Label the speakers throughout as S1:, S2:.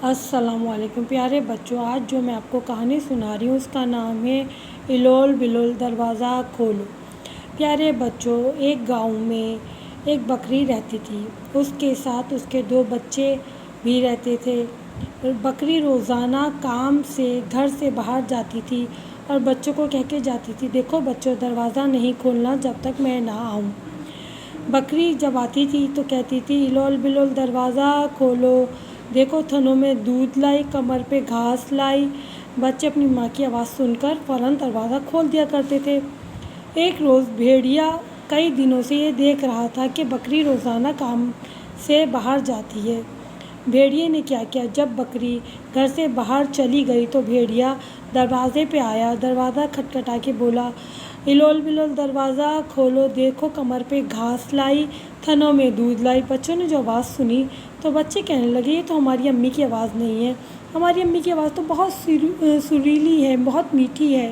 S1: السلام علیکم پیارے بچوں، آج جو میں آپ کو کہانی سنا رہی ہوں اس کا نام ہے الول بلول دروازہ کھولو۔ پیارے بچوں، ایک گاؤں میں ایک بکری رہتی تھی۔ اس کے ساتھ اس کے 2 بچے بھی رہتے تھے۔ بکری روزانہ کام سے گھر سے باہر جاتی تھی اور بچوں کو کہہ کے جاتی تھی، دیکھو بچوں، دروازہ نہیں کھولنا جب تک میں نہ آؤں۔ بکری جب آتی تھی تو کہتی تھی، الول بلول دروازہ کھولو، دیکھو تھنوں میں دودھ لائی، کمر پہ گھاس لائی۔ بچے اپنی ماں کی آواز سن کر فوراً دروازہ کھول دیا کرتے تھے۔ ایک روز بھیڑیا کئی دنوں سے یہ دیکھ رہا تھا کہ بکری روزانہ کام سے باہر جاتی ہے۔ بھیڑیے نے کیا کیا، جب بکری گھر سے باہر چلی گئی تو بھیڑیا دروازے پہ آیا، دروازہ کھٹکھٹا کے بولا، الول بلول دروازہ کھولو، دیکھو کمر پہ گھاس لائی، تھنوں میں دودھ لائی۔ بچوں نے جو آواز سنی تو بچے کہنے لگے، یہ تو ہماری امی کی آواز نہیں ہے، ہماری امی کی آواز تو بہت سریلی ہے، بہت میٹھی ہے۔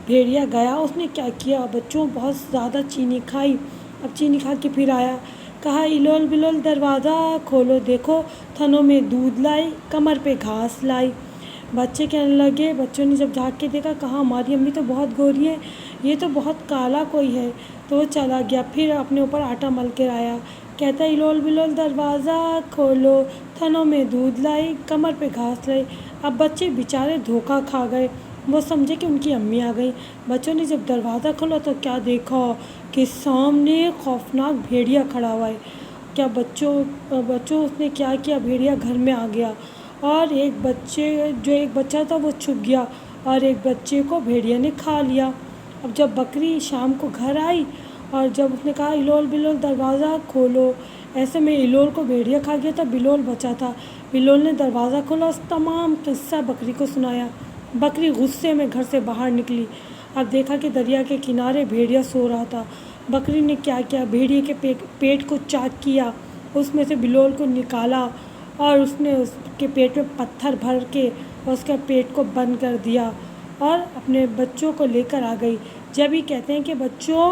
S1: بھیڑیا گیا، اس نے کیا کیا بچوں، بہت زیادہ چینی کھائی۔ اب چینی کھا کے پھر آیا، کہا، الول بلول دروازہ کھولو، دیکھو تھنوں میں دودھ لائی، کمر پہ گھاس لائی۔ بچے کہنے لگے، بچوں نے جب جھانک کے دیکھا، کہا، ہماری امی تو بہت گوری ہے، یہ تو بہت کالا کوئی ہے۔ تو وہ چلا گیا، پھر اپنے اوپر آٹا مل کر آیا، کہتا ہے، الول بلول دروازہ کھولو، تھنوں میں دودھ لائی، کمر پہ گھاس لائی۔ اب بچے بیچارے دھوکہ کھا گئے، وہ سمجھے کہ ان کی امی آ گئی۔ بچوں نے جب دروازہ کھولا تو کیا دیکھا کہ سامنے خوفناک بھیڑیا کھڑا ہوا ہے۔ کیا بچوں اس نے کیا کیا، بھیڑیا گھر میں آ گیا اور ایک بچہ تھا وہ چھپ گیا اور ایک بچے کو بھیڑیا نے کھا لیا۔ اب جب بکری شام کو گھر آئی اور جب اس نے کہا، الول بلول دروازہ کھولو، ایسے میں الول کو بھیڑیا کھا گیا تھا، بلول بچا تھا۔ بلول نے دروازہ کھولا، اس تمام قصہ بکری کو سنایا۔ بکری غصے میں گھر سے باہر نکلی۔ اب دیکھا کہ دریا کے کنارے بھیڑیا سو رہا تھا۔ بکری نے کیا کیا، بھیڑیے کے پیٹ کو چاک کیا، اس میں سے بلول کو نکالا اور اس نے اس کے پیٹ میں پتھر بھر کے اس کے پیٹ کو بند کر دیا اور اپنے بچوں کو لے کر آ گئی۔ جب ہی کہتے ہیں کہ بچوں،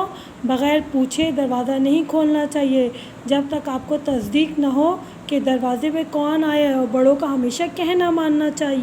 S1: بغیر پوچھے دروازہ نہیں کھولنا چاہیے جب تک آپ کو تصدیق نہ ہو کہ دروازے پہ کون آیا ہے، اور بڑوں کا ہمیشہ کہنا ماننا چاہیے۔